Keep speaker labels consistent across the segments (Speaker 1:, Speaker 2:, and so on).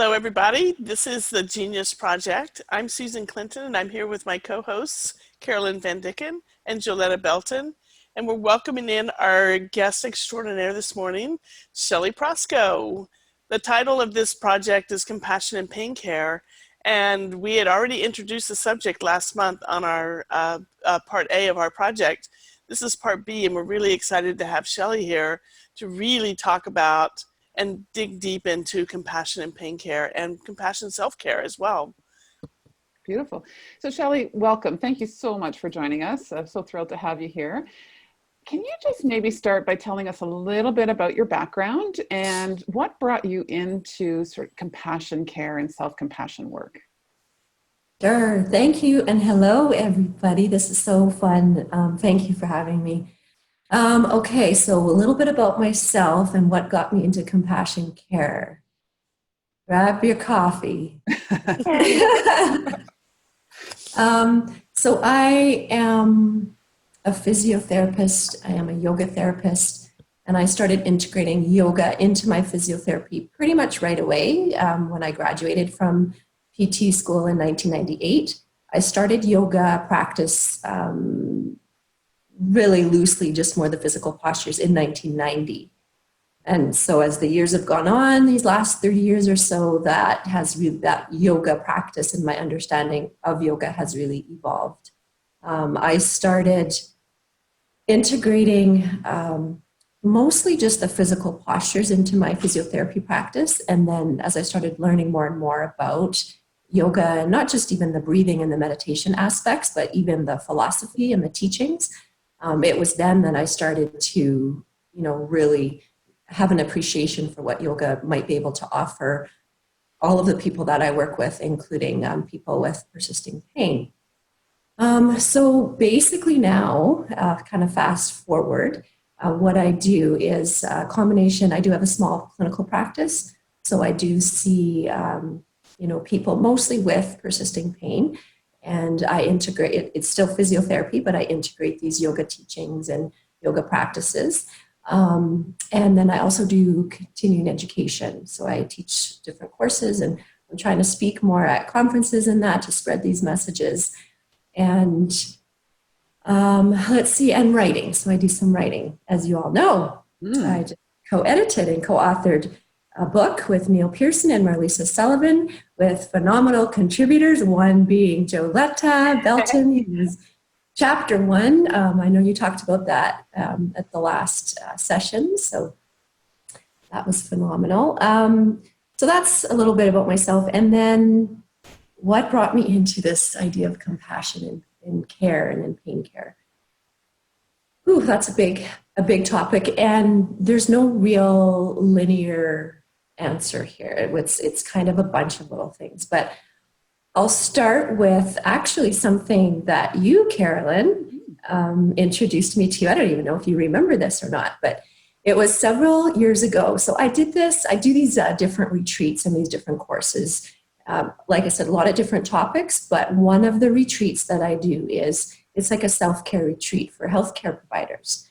Speaker 1: Hello, everybody. This is the Genius Project. I'm Susan Clinton, and I'm here with my co-hosts, Carolyn Van Dicken and Joletta Belton. And we're welcoming in our guest extraordinaire this morning, Shelly Prosko. The title of this project is Compassion in Pain Care, and we had already introduced the subject last month on our part A of our project. This is part B, and we're really excited to have Shelly here to really talk about and dig deep into compassion and pain care and compassion self-care as well.
Speaker 2: Beautiful. So Shelly, welcome. Thank you so much for joining us. I'm so thrilled to have you here. Can you just maybe start by telling us a little bit about your background and what brought you into sort of compassion care and self-compassion work?
Speaker 3: Sure. Thank you. And hello, everybody. This is so fun. Thank you for having me. Okay, so a little bit about myself and what got me into compassion care. Grab your coffee. So I am a physiotherapist. I am a yoga therapist, and I started integrating yoga into my physiotherapy pretty much right away when I graduated from PT school in 1998. I started yoga practice really loosely, just more the physical postures in 1990. And so as the years have gone on, these last 30 years or so, that yoga practice and my understanding of yoga has really evolved. I started integrating mostly just the physical postures into my physiotherapy practice. And then as I started learning more and more about yoga, and not just even the breathing and the meditation aspects, but even the philosophy and the teachings, it was then that I started to, really have an appreciation for what yoga might be able to offer all of the people that I work with, including people with persisting pain. So basically now, kind of fast forward, what I do is a combination. I do have a small clinical practice, so I do see, people mostly with persisting pain. And I integrate it. It's still physiotherapy, but I integrate these yoga teachings and yoga practices. And then I also do continuing education. So I teach different courses, and I'm trying to speak more at conferences and that to spread these messages. And let's see, and writing. So I do some writing, as you all know. I just co-edited and co-authored a book with Neil Pearson and Marlisa Sullivan with phenomenal contributors, one being Joletta Belton, who's chapter 1. I know you talked about that at the last session, so that was phenomenal. So that's a little bit about myself. And then what brought me into this idea of compassion in care and in pain care? Ooh, that's a big topic, and there's no real linear answer here. It's kind of a bunch of little things, but I'll start with actually something that you, Carolyn, introduced me to. I don't even know if you remember this or not, but it was several years ago. So I do these different retreats and these different courses. Like I said, a lot of different topics, but one of the retreats that I do it's like a self-care retreat for healthcare providers.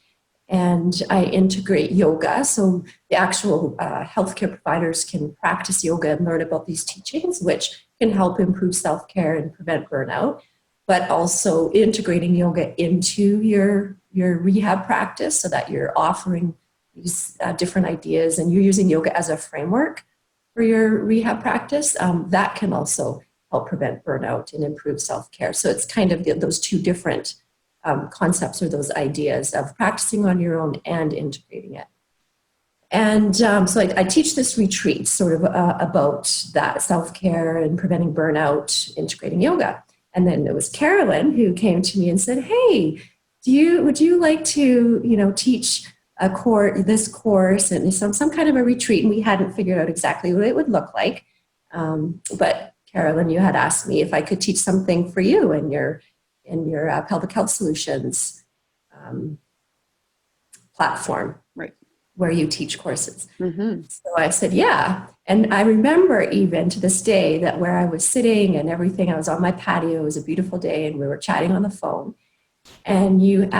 Speaker 3: And I integrate yoga, so the actual healthcare providers can practice yoga and learn about these teachings, which can help improve self-care and prevent burnout, but also integrating yoga into your rehab practice so that you're offering these different ideas and you're using yoga as a framework for your rehab practice. That can also help prevent burnout and improve self-care. So it's kind of those two different concepts or those ideas of practicing on your own and integrating it. And so I teach this retreat sort of about that self-care and preventing burnout, integrating yoga. And then it was Carolyn who came to me and said, hey, would you like to, teach this course and some kind of a retreat? And we hadn't figured out exactly what it would look like. But Carolyn, you had asked me if I could teach something for you in your pelvic health solutions platform,
Speaker 2: right,
Speaker 3: where you teach courses.
Speaker 2: Mm-hmm.
Speaker 3: So I said, yeah. And I remember even to this day that where I was sitting and everything, I was on my patio, it was a beautiful day, and we were chatting on the phone. And you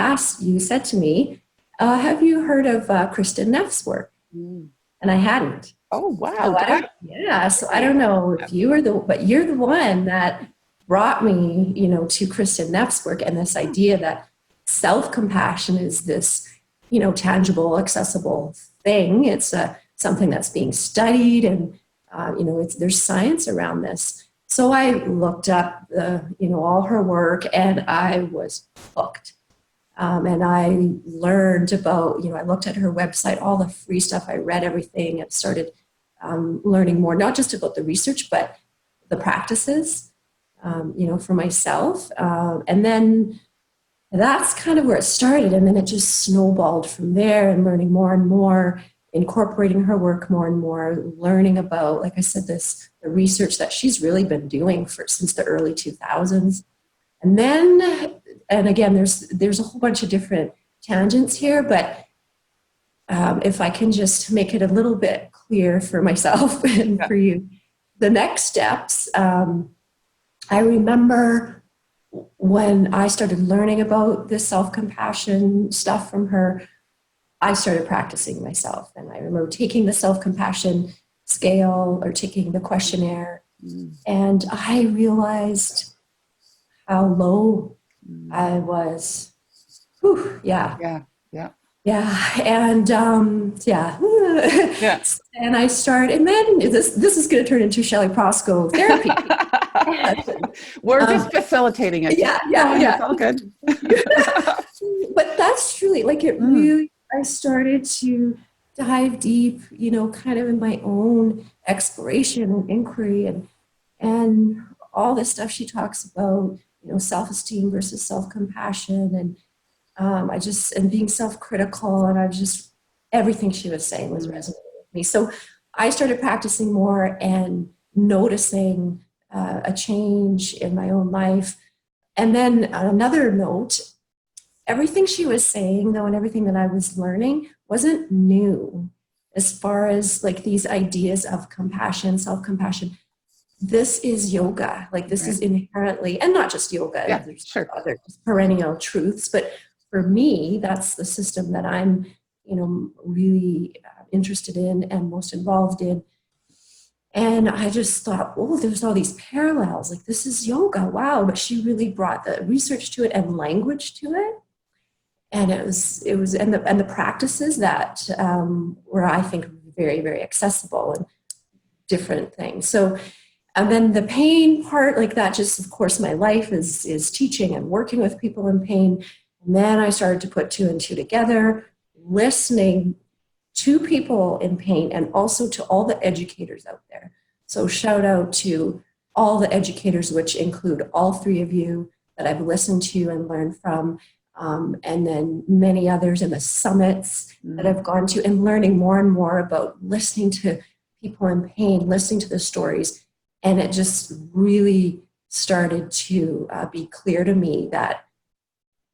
Speaker 3: said to me, have you heard of Kristen Neff's work?
Speaker 2: Mm.
Speaker 3: and I hadn't.
Speaker 2: Oh,
Speaker 3: So
Speaker 2: wow.
Speaker 3: so I don't know if but you're the one that brought me, to Kristen Neff's work and this idea that self-compassion is this, tangible, accessible thing. It's something that's being studied, and there's science around this. So I looked up all her work, and I was hooked. And I learned about, I looked at her website, all the free stuff. I read everything and started learning more, not just about the research, but the practices, for myself. And then that's kind of where it started. And then it just snowballed from there, and learning more and more, incorporating her work more and more, learning about, like I said, the research that she's really been doing since the early 2000s. And then, and again, there's a whole bunch of different tangents here, but if I can just make it a little bit clear for myself and for you, the next steps, I remember when I started learning about this self-compassion stuff from her, I started practicing myself. And I remember taking the self-compassion scale or taking the questionnaire, and I realized how low I was. Whew, yeah. And and I started, and then this is going to turn into Shelly Prosko therapy.
Speaker 2: We're just facilitating it. It's all good.
Speaker 3: But that's truly, like, it really, I started to dive deep, kind of in my own exploration and inquiry, and all this stuff she talks about, self-esteem versus self-compassion, and and being self-critical, and everything she was saying was resonating with me. So I started practicing more and noticing a change in my own life. And then on another note, everything she was saying, though, and everything that I was learning wasn't new as far as like these ideas of compassion, self-compassion. This is yoga. Like, this is inherently, and not just yoga, there's other perennial truths, but for me, that's the system that I'm, really interested in and most involved in. And I just thought, oh, there's all these parallels. Like, this is yoga. Wow. But she really brought the research to it and language to it. And it was, and the practices that were, I think, very, very accessible and different things. So, and then the pain part, like that, just, of course, my life is teaching and working with people in pain. And then I started to put two and two together, listening to people in pain and also to all the educators out there. So shout out to all the educators, which include all three of you that I've listened to and learned from, and then many others in the summits that I've gone to, and learning more and more about listening to people in pain, listening to the stories. And it just really started to be clear to me that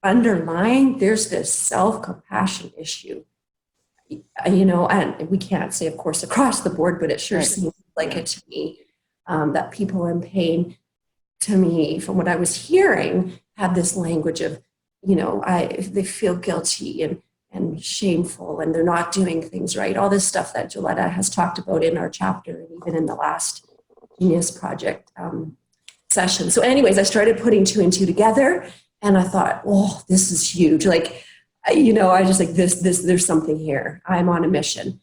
Speaker 3: underlying, there's this self-compassion issue, and we can't say, of course, across the board, but it sure seems like it to me, that people in pain, to me, from what I was hearing, have this language of, they feel guilty and shameful, and they're not doing things right. All this stuff that Joletta has talked about in our chapter, and even in the last Genius Project session. So anyways, I started putting two and two together, and I thought, oh, this is huge. Like, I just like this, there's something here. I'm on a mission.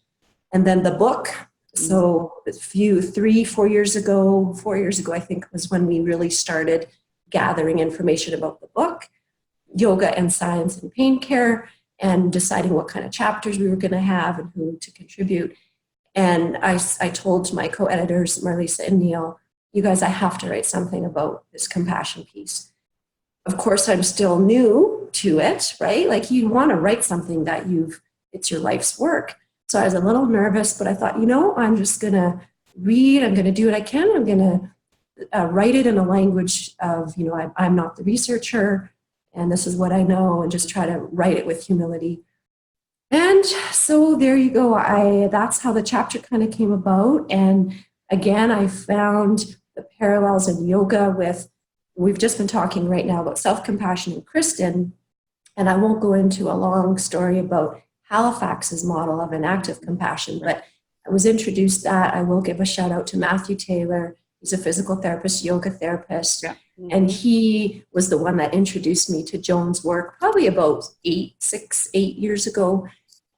Speaker 3: And then the book. So 4 years ago, I think, was when we really started gathering information about the book, Yoga and Science and Pain Care, and deciding what kind of chapters we were going to have and who to contribute. And I told my co-editors, Marlisa and Neil, you guys, I have to write something about this compassion piece. Of course, I'm still new to it, right? Like, you want to write something that it's your life's work. So I was a little nervous, but I thought, I'm just going to read. I'm going to do what I can. I'm going to write it in a language of, I'm not the researcher, and this is what I know, and just try to write it with humility. And so there you go. That's how the chapter kind of came about. And again, I found the parallels in yoga we've just been talking right now about self-compassion and Kristen, and I won't go into a long story about Halifax's model of inactive compassion, but I was introduced that. I will give a shout out to Matthew Taylor. He's a physical therapist, yoga therapist.
Speaker 2: Yeah.
Speaker 3: And he was the one that introduced me to Joan's work probably about 8 years ago.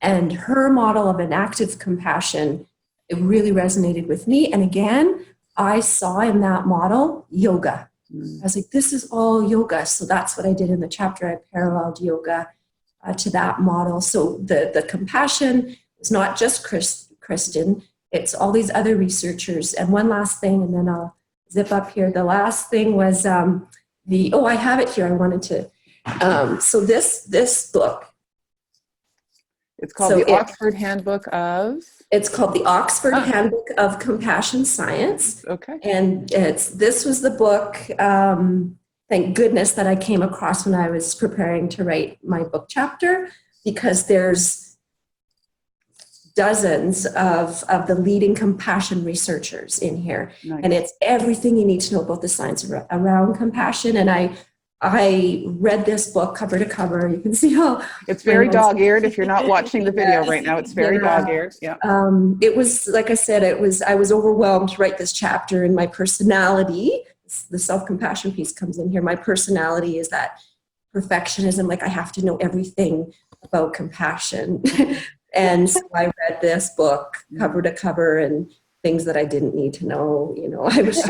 Speaker 3: And her model of inactive compassion, it really resonated with me. And again, I saw in that model yoga. I was like, this is all yoga. So that's what I did in the chapter. I paralleled yoga to that model. So the compassion is not just Kristen, it's all these other researchers. And one last thing, and then I'll zip up here. The last thing was I have it here. I wanted to, so this book.
Speaker 2: It's called the Oxford Handbook of?
Speaker 3: It's called the Oxford Handbook of Compassion Science.
Speaker 2: Okay.
Speaker 3: And this was the book, thank goodness, that I came across when I was preparing to write my book chapter, because there's dozens of the leading compassion researchers in here.
Speaker 2: Nice.
Speaker 3: And it's everything you need to know about the science around compassion. And I read this book cover to cover. You can see how
Speaker 2: it's very dog-eared. If you're not watching the video right now, it's very dog-eared. Yeah.
Speaker 3: It was, like I said, I was overwhelmed to write this chapter, and my personality, the self-compassion piece comes in here. My personality is that perfectionism, like I have to know everything about compassion. And so I read this book cover to cover, and things that I didn't need to know, I was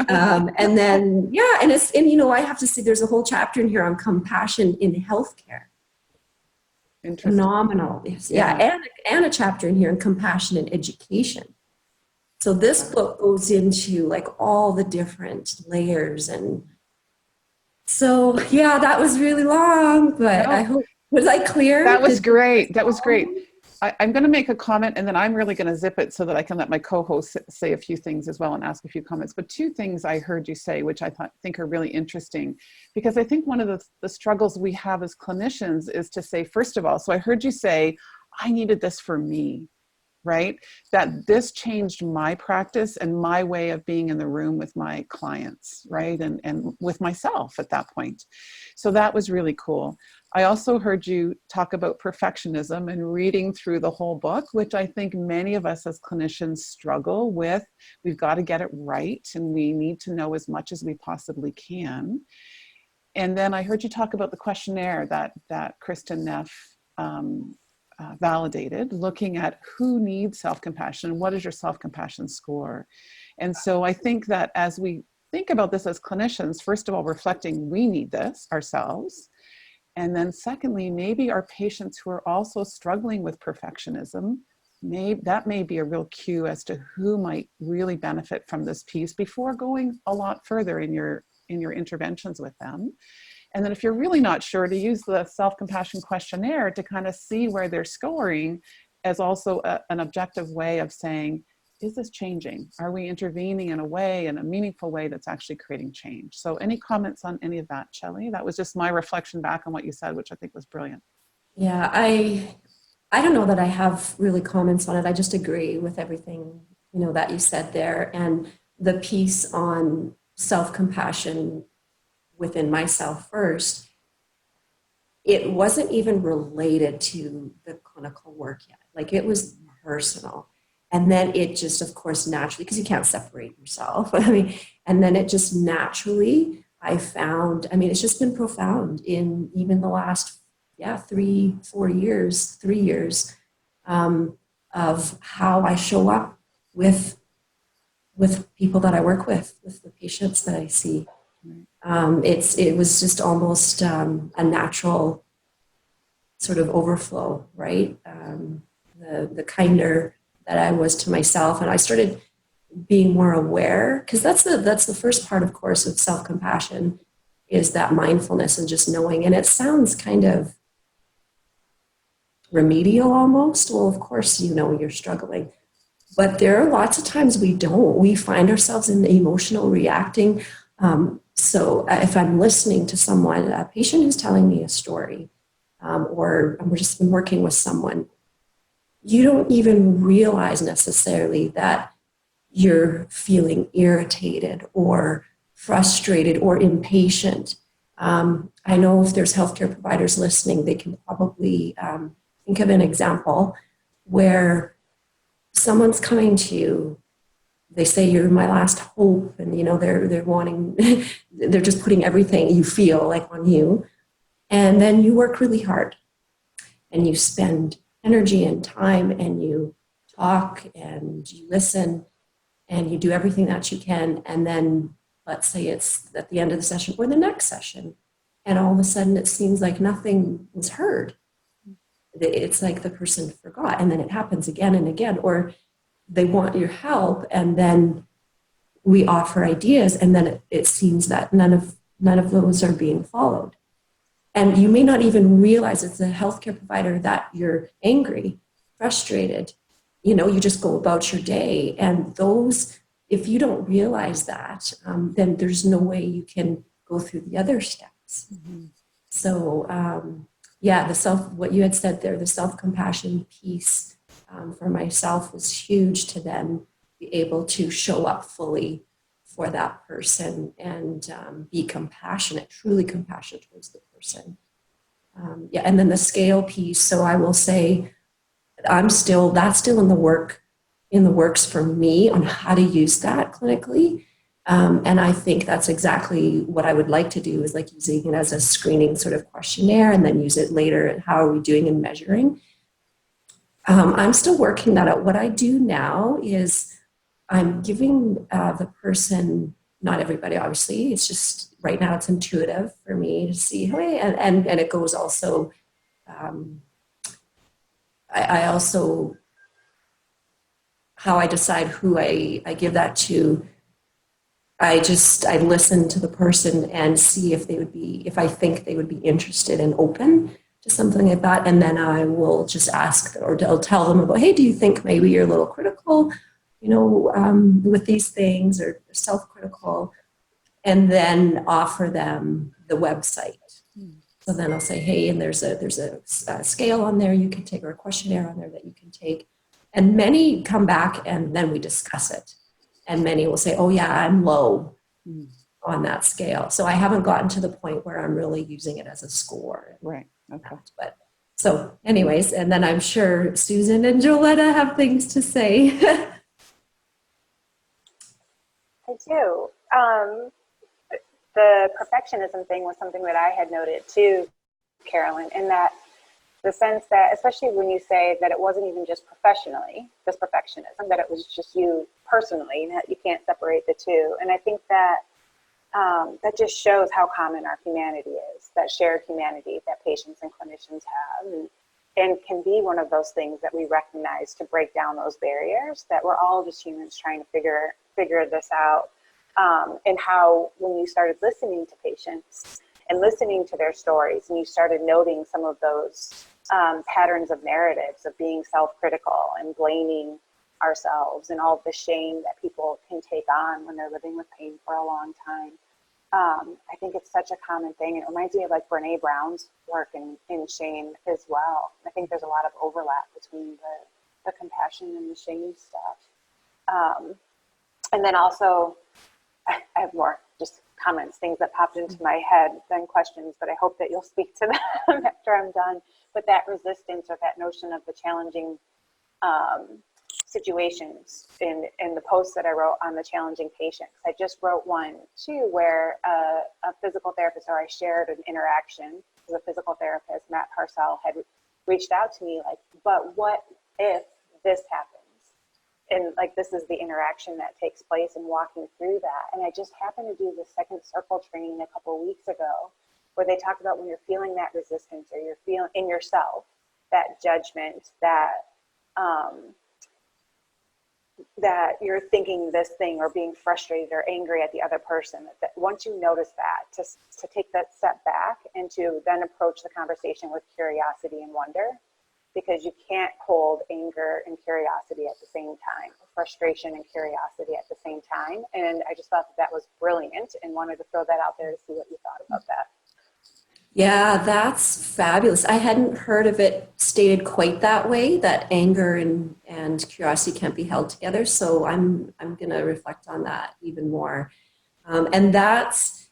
Speaker 3: and then, I have to say there's a whole chapter in here on compassion in healthcare. Phenomenal. Yeah. And a chapter in here on compassion in education. So this book goes into like all the different layers. And so, yeah, that was really long, but I hope, was I clear?
Speaker 2: That was great. That was great. I'm going to make a comment, and then I'm really going to zip it so that I can let my co-host say a few things as well and ask a few comments. But two things I heard you say, which I think are really interesting, because I think one of the struggles we have as clinicians is to say, first of all, so I heard you say, I needed this for me, right? That this changed my practice and my way of being in the room with my clients, right? And with myself at that point. So that was really cool. I also heard you talk about perfectionism and reading through the whole book, which I think many of us as clinicians struggle with. We've got to get it right, and we need to know as much as we possibly can. And then I heard you talk about the questionnaire that Kristen Neff validated, looking at who needs self-compassion and what is your self-compassion score. And so I think that as we think about this as clinicians, first of all, reflecting we need this ourselves. And then secondly, maybe our patients who are also struggling with perfectionism, that may be a real cue as to who might really benefit from this piece before going a lot further in your interventions with them. And then if you're really not sure, to use the self-compassion questionnaire to kind of see where they're scoring as also an objective way of saying, is this changing? Are we intervening in a meaningful way that's actually creating change? So any comments on any of that, Shelly? That was just my reflection back on what you said, which I think was brilliant.
Speaker 3: Yeah, I don't know that I have really comments on it. I just agree with everything, that you said there. And the piece on self-compassion within myself first, it wasn't even related to the clinical work yet. Like, it was personal. And then it just, of course, naturally, because you can't separate yourself. And then it just naturally, I found, it's just been profound in even the last, 3 years of how I show up with people that I work with the patients that I see. It was just almost a natural sort of overflow, right? The kinder that I was to myself, and I started being more aware, because that's the first part, of course, of self-compassion, is that mindfulness and just knowing. And it sounds kind of remedial almost. Well, of course, you're struggling, but there are lots of times we don't. We find ourselves in the emotional reacting. So if I'm listening to someone, a patient who's telling me a story, or we're just been working with someone, you don't even realize necessarily that you're feeling irritated or frustrated or impatient. I know if there's healthcare providers listening, they can probably think of an example where someone's coming to you, they say you're my last hope, and they're wanting, they're just putting everything you feel like on you, and then you work really hard, and you spend energy and time, and you talk and you listen, and you do everything that you can, and then let's say it's at the end of the session or the next session, and all of a sudden it seems like nothing was heard. It's like the person forgot, and then it happens again and again, or they want your help, and then we offer ideas, and then it seems that none of those are being followed. And you may not even realize it's a healthcare provider that you're angry, frustrated. You just go about your day, and those, if you don't realize that, then there's no way you can go through the other steps. Mm-hmm. So yeah, what you had said there, the self-compassion piece for myself was huge, to then be able to show up fully for that person and be compassionate, truly compassionate towards the person. Yeah, and then the scale piece. So I will say, that's still in the works for me on how to use that clinically. And I think that's exactly what I would like to do, is like using it as a screening sort of questionnaire, and then use it later. How are we doing in measuring? I'm still working that out. What I do now is I'm giving the person, not everybody, obviously, it's just right now it's intuitive for me to see, hey, and it goes also, I also, how I decide who I give that to, I listen to the person and see if I think they would be interested and open to something like that. And then I will just ask, or I'll tell them about, hey, do you think maybe you're a little critical, with these things, or self-critical, and then offer them the website. So then I'll say, hey, and there's a scale on there you can take, or a questionnaire on there that you can take. And many come back, and then we discuss it. And many will say, oh yeah, I'm low on that scale. So I haven't gotten to the point where I'm really using it as a score.
Speaker 2: Right. Okay.
Speaker 3: But so anyways, and then I'm sure Susan and Joletta have things to say.
Speaker 4: I do. The perfectionism thing was something that I had noted too, Carolyn, in that the sense that, especially when you say that it wasn't even just professionally, just perfectionism, that it was just you personally, that you can't separate the two. And I think that that just shows how common our humanity is, that shared humanity that patients and clinicians have, and can be one of those things that we recognize to break down those barriers, that we're all just humans trying to figure this out. And how, when you started listening to patients and listening to their stories, and you started noting some of those patterns of narratives of being self-critical and blaming ourselves, and all of the shame that people can take on when they're living with pain for a long time. I think it's such a common thing. It reminds me of like Brene Brown's work in shame as well. I think there's a lot of overlap between the compassion and the shame stuff. And then also, I have more just comments, things that popped into my head than questions, but I hope that you'll speak to them after I'm done. But that resistance, or that notion of the challenging situations in the post that I wrote on the challenging patients. I just wrote one too, where a physical therapist, or I shared an interaction with a physical therapist, Matt Parcell, had reached out to me like, but what if this happens? And like, this is the interaction that takes place, and walking through that. And I just happened to do the second circle training a couple of weeks ago, where they talked about when you're feeling that resistance, or you're feeling in yourself, that judgment, that you're thinking this thing, or being frustrated or angry at the other person, that once you notice that, to take that step back, and to then approach the conversation with curiosity and wonder. Because you can't hold anger and curiosity at the same time, frustration and curiosity at the same time. And I just thought that was brilliant, and wanted to throw that out there to see what you thought about that.
Speaker 3: Yeah, that's fabulous. I hadn't heard of it stated quite that way, that anger and curiosity can't be held together. So I'm going to reflect on that even more. And that's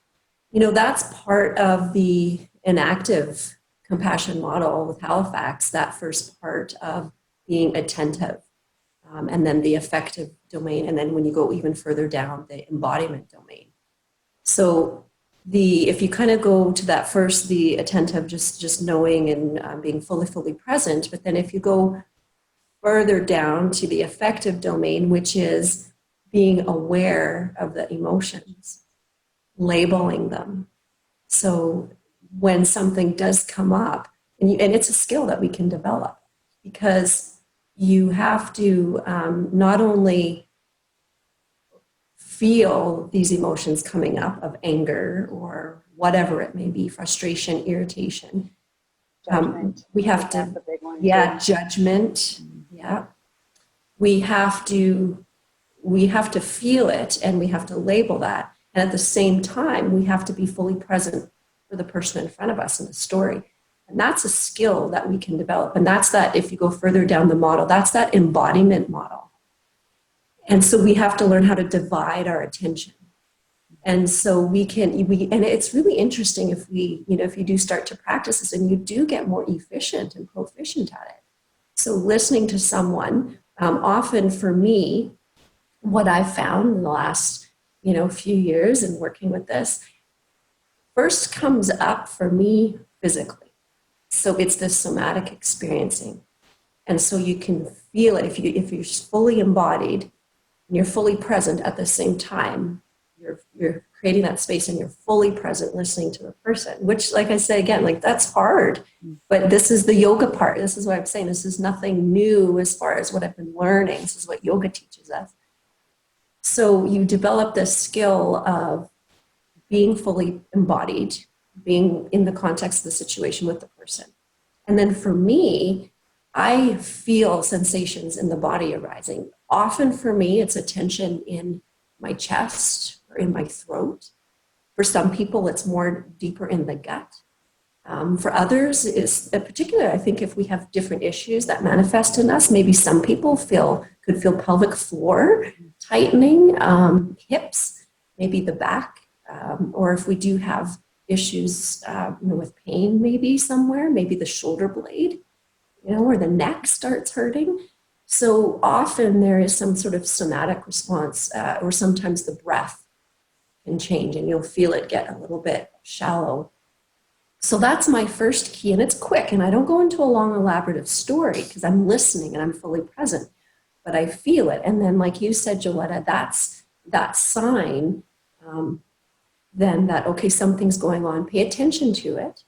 Speaker 3: part of the Inactive compassion model with Halifax, that first part of being attentive. and then the affective domain, and then when you go even further down, the embodiment domain. So if you kind of go to that first, the attentive, just knowing and being fully present, but then if you go further down to the affective domain, which is being aware of the emotions, labeling them. So when something does come up, and it's a skill that we can develop, because you have to not only feel these emotions coming up of anger or whatever it may be, frustration, irritation. We have to,
Speaker 4: that's a big one,
Speaker 3: yeah,
Speaker 4: too.
Speaker 3: judgment, yeah. We have to feel it, and we have to label that. And at the same time, we have to be fully present for the person in front of us in the story. And that's a skill that we can develop. And that's that, if you go further down the model, that's that embodiment model. And so we have to learn how to divide our attention. And so and it's really interesting if if you do start to practice this, and you do get more efficient and proficient at it. So listening to someone, often for me, what I've found in the last, few years and working with this, first comes up for me physically. So it's the somatic experiencing. And so you can feel it if you're fully embodied and you're fully present at the same time. You're creating that space and you're fully present listening to the person, which, like I say again, like that's hard, but this is the yoga part. This is what I'm saying. This is nothing new as far as what I've been learning. This is what yoga teaches us. So you develop this skill of being fully embodied, being in the context of the situation with the person. And then for me, I feel sensations in the body arising. Often for me, it's a tension in my chest or in my throat. For some people, it's more deeper in the gut. For others, it's particular. I think if we have different issues that manifest in us, maybe some people could feel pelvic floor tightening, hips, maybe the back, or if we do have issues with pain, maybe somewhere, maybe the shoulder blade, or the neck starts hurting. So often there is some sort of somatic response, or sometimes the breath can change and you'll feel it get a little bit shallow. So that's my first key, and it's quick, and I don't go into a long elaborative story because I'm listening and I'm fully present, but I feel it. And then, like you said, Joletta, that's that sign then that, okay, something's going on, pay attention to it,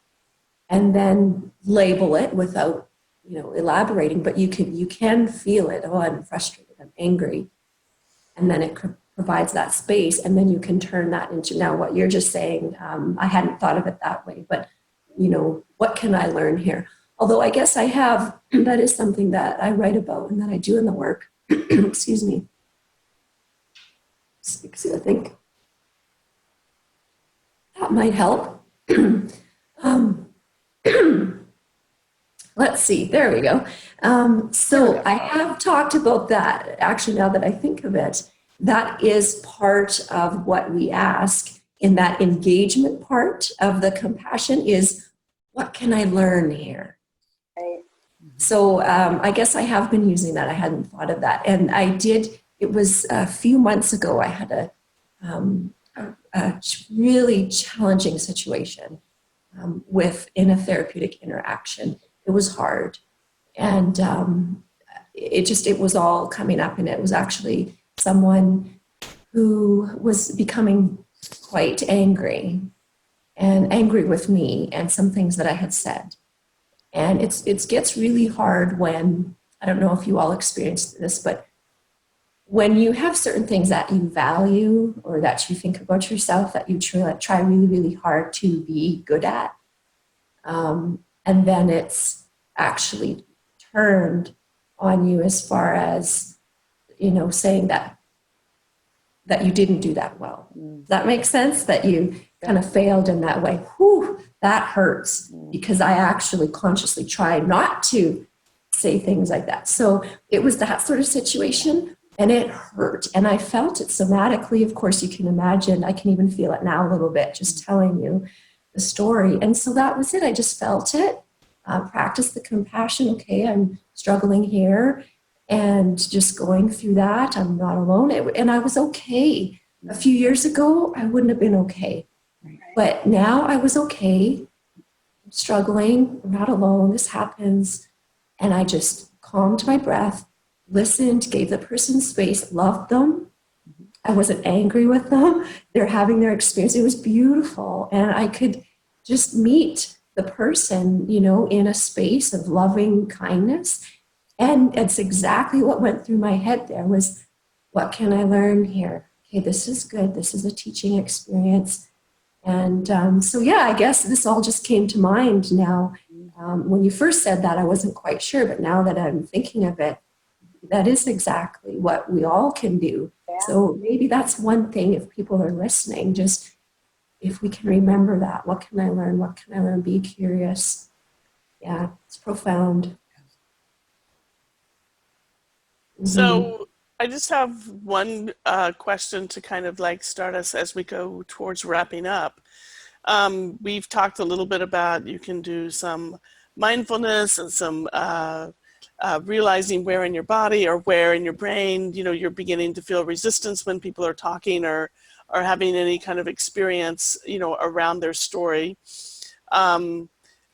Speaker 3: and then label it without elaborating, but you can feel it. Oh, I'm frustrated, I'm angry. And then it provides that space, and then you can turn that into, now what you're just saying, I hadn't thought of it that way, but what can I learn here? Although I guess I have, that is something that I write about and that I do in the work. Excuse me. I think that might help. Let's see, there we go. So I have talked about that. Actually, now that I think of it, that is part of what we ask in that engagement part of the compassion is, what can I learn here?
Speaker 4: Right.
Speaker 3: So I guess I have been using that. I hadn't thought of that. And I did, it was a few months ago, I had a really challenging situation in a therapeutic interaction. It was hard. And it was all coming up, and it was actually someone who was becoming quite angry with me and some things that I had said. And it gets really hard when, I don't know if you all experienced this, but when you have certain things that you value or that you think about yourself that you try really, really hard to be good at, and then it's actually turned on you as far as, saying that you didn't do that well. Does that make sense? That you kind of failed in that way. Whew, that hurts, because I actually consciously try not to say things like that. So it was that sort of situation, and it hurt. And I felt it somatically. Of course, you can imagine, I can even feel it now a little bit, just telling you the story. And so that was it. I just felt it, practiced the compassion. Okay, I'm struggling here. and just going through that. I'm not alone. And I was okay. A few years ago, I wouldn't have been okay.
Speaker 2: Right.
Speaker 3: But now I was okay. I'm struggling. I'm not alone. This happens. And I just calmed my breath, listened, gave the person space, loved them. I wasn't angry with them. They're having their experience. It was beautiful. And I could just meet the person, you know, in a space of loving kindness. And it's exactly what went through my head there was, what can I learn here? Okay, this is good. This is a teaching experience. And so, yeah, I guess this all just came to mind now. When you first said that, I wasn't quite sure. But now that I'm thinking of it, that is exactly what we all can do.
Speaker 4: Yeah.
Speaker 3: So maybe that's one thing if people are listening, just if we can remember that, what can I learn? What can I learn? Be curious. Yeah, it's profound.
Speaker 1: So I just have one question to kind of like start us as we go towards wrapping up. We've talked a little bit about you can do some mindfulness and some realizing where in your body or where in your brain, you know, you're beginning to feel resistance when people are talking or having any kind of experience, you know, around their story.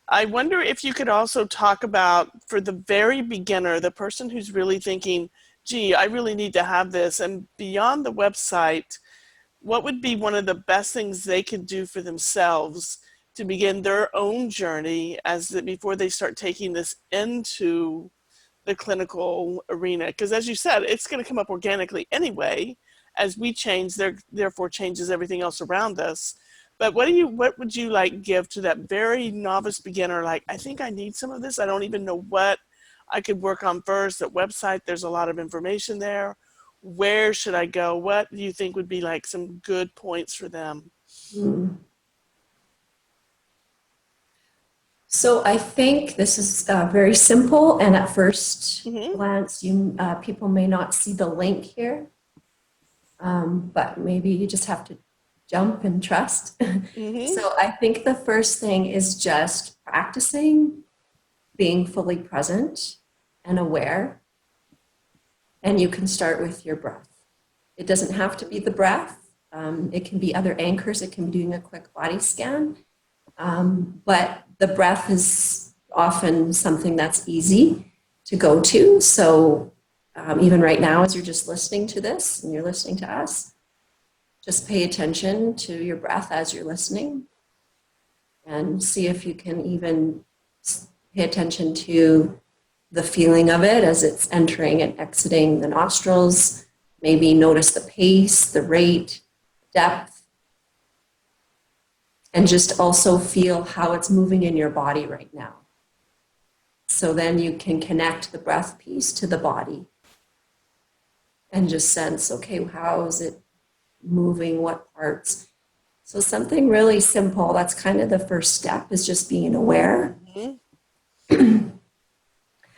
Speaker 1: I wonder if you could also talk about, for the very beginner, the person who's really thinking, gee, I really need to have this, and beyond the website, what would be one of the best things they could do for themselves to begin their own journey before they start taking this into the clinical arena? Because as you said, it's going to come up organically anyway. As we change, therefore changes everything else around us. But what would you like give to that very novice beginner? Like, I think I need some of this. I don't even know what I could work on first. That website, there's a lot of information there. Where should I go? What do you think would be like some good points for them?
Speaker 3: So I think this is very simple, and at first
Speaker 1: Mm-hmm.
Speaker 3: glance, people may not see the link here, but maybe you just have to jump and trust.
Speaker 1: Mm-hmm.
Speaker 3: So I think the first thing is just practicing being fully present and aware, and you can start with your breath. It doesn't have to be the breath. It can be other anchors. It can be doing a quick body scan. But the breath is often something that's easy to go to. So even right now, as you're just listening to this and you're listening to us, just pay attention to your breath as you're listening and see if you can even pay attention to the feeling of it as it's entering and exiting the nostrils. Maybe notice the pace, the rate, depth, and just also feel how it's moving in your body right now. So then you can connect the breath piece to the body and just sense, okay, how is it moving, what parts? So something really simple, that's kind of the first step, is just being aware.
Speaker 1: Mm-hmm.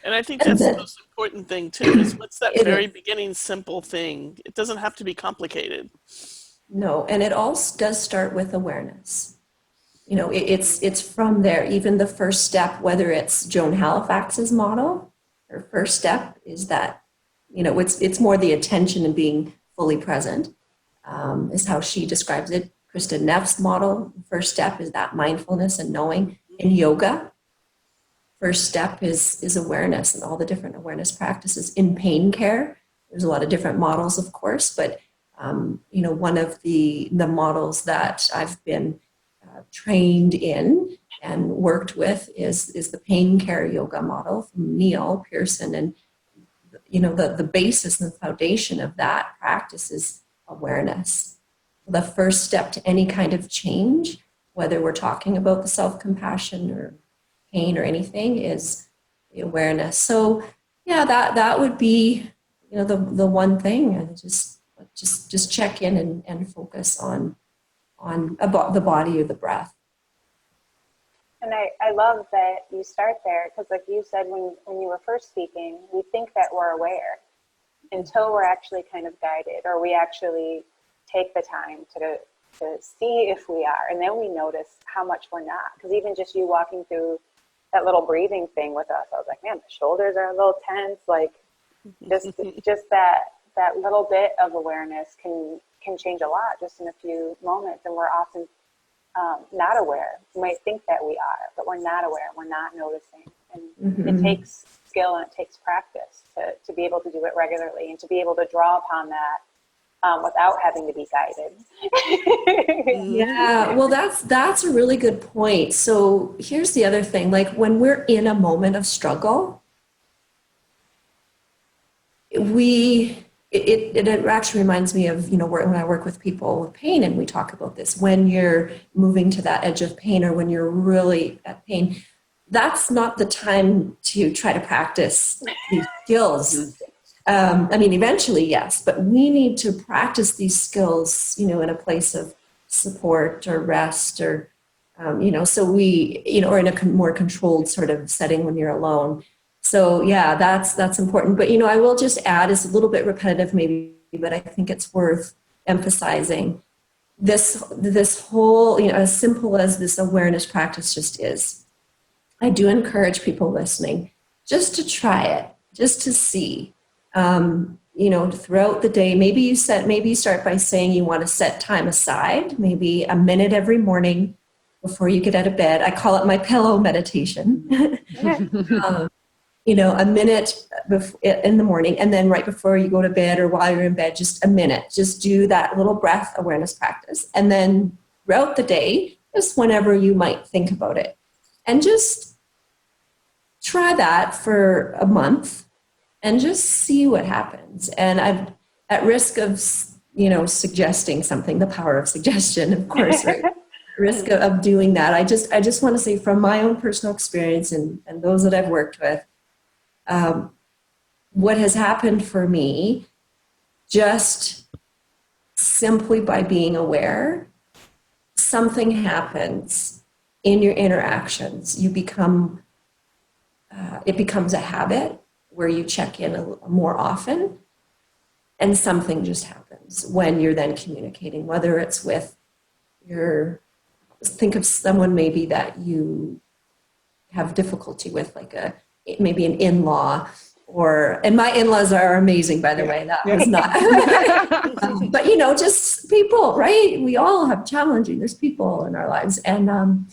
Speaker 1: And I think that's the most important thing too, is what's that very
Speaker 3: is.
Speaker 1: beginning simple thing? It doesn't have to be complicated.
Speaker 3: No, and it all does start with awareness. You know, it's from there. Even the first step, whether it's Joan Halifax's model, her first step is that, you know, it's more the attention and being fully present, is how she describes it. Kristen Neff's model, first step is that mindfulness and knowing. In yoga, first step is awareness and all the different awareness practices. In pain care, there's a lot of different models, of course, but you know, one of the models that I've been trained in and worked with is the pain care yoga model from Neil Pearson. And you know, the basis and the foundation of that practice is awareness. The first step to any kind of change, whether we're talking about the self-compassion or pain or anything, is the awareness. So yeah, that would be, you know, the one thing. And just check in and focus on about the body or the breath.
Speaker 4: And I love that you start there, because like you said, when you were first speaking, we think that we're aware until we're actually kind of guided, or we actually take the time to see if we are. And then we notice how much we're not. Because even just you walking through that little breathing thing with us, I was like, man, the shoulders are a little tense. Like, Just that little bit of awareness can change a lot just in a few moments, and we're often not aware. We might think that we are, but we're not aware. We're not noticing, and it takes skill and it takes practice to be able to do it regularly and to be able to draw upon that without having to be guided.
Speaker 3: Yeah, well, that's a really good point. So here's the other thing, like when we're in a moment of struggle, it actually reminds me of, when I work with people with pain and we talk about this, when you're moving to that edge of pain or when you're really at pain, that's not the time to try to practice these skills. I mean, eventually, yes, but we need to practice these skills, in a place of support or rest or, so or in a more controlled sort of setting when you're alone. So yeah, that's important. But, I will just add, it's a little bit repetitive maybe, but I think it's worth emphasizing this whole, as simple as this awareness practice just is. I do encourage people listening just to try it, just to see. Throughout the day, maybe you start by saying you want to set time aside, maybe a minute every morning before you get out of bed. I call it my pillow meditation. A minute in the morning, and then right before you go to bed or while you're in bed, just a minute. Just do that little breath awareness practice. And then throughout the day, just whenever you might think about it. And just try that for a month. And just see what happens. And I'm at risk of, suggesting something, the power of suggestion, of course, right? Risk of doing that. I just want to say from my own personal experience and those that I've worked with, what has happened for me, just simply by being aware, something happens in your interactions. You become, it becomes a habit where you check in more often, and something just happens when you're then communicating, whether it's with think of someone maybe that you have difficulty with, like maybe an in-law, and my in-laws are amazing, by the way, that was not, but just people, right? We all have challenging, there's people in our lives, and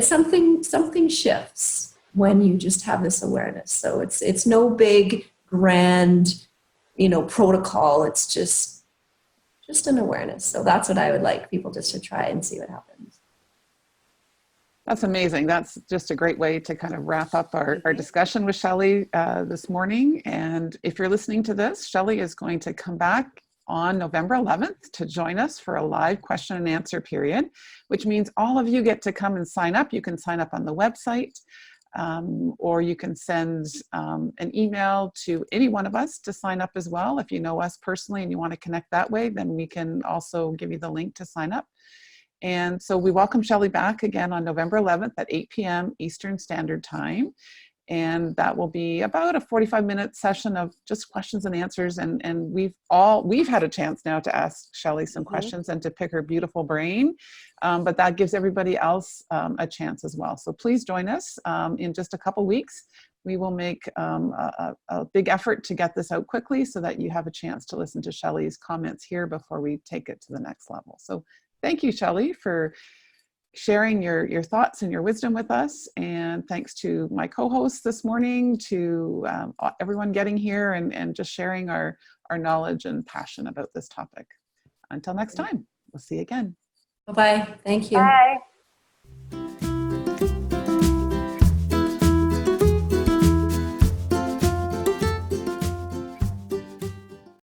Speaker 3: something shifts when you just have this awareness. So it's no big, grand, protocol. It's just an awareness. So that's what I would like people just to try and see what happens.
Speaker 2: That's amazing. That's just a great way to kind of wrap up our discussion with Shelly this morning. And if you're listening to this, Shelly is going to come back on November 11th to join us for a live question and answer period, which means all of you get to come and sign up. You can sign up on the website. Or you can send an email to any one of us to sign up as well. If you know us personally and you want to connect that way, then we can also give you the link to sign up. And so we welcome Shelly back again on November 11th at 8 p.m. Eastern Standard Time. And that will be about a 45-minute session of just questions and answers. And we've had a chance now to ask Shelly some questions and to pick her beautiful brain. But that gives everybody else a chance as well. So please join us in just a couple weeks. We will make a big effort to get this out quickly so that you have a chance to listen to Shelly's comments here before we take it to the next level. So thank you, Shelly, for sharing your thoughts and your wisdom with us. And thanks to my co-hosts this morning, to everyone getting here and just sharing our knowledge and passion about this topic. Until next time, we'll see you again.
Speaker 3: Bye-bye. Thank you.
Speaker 4: Bye.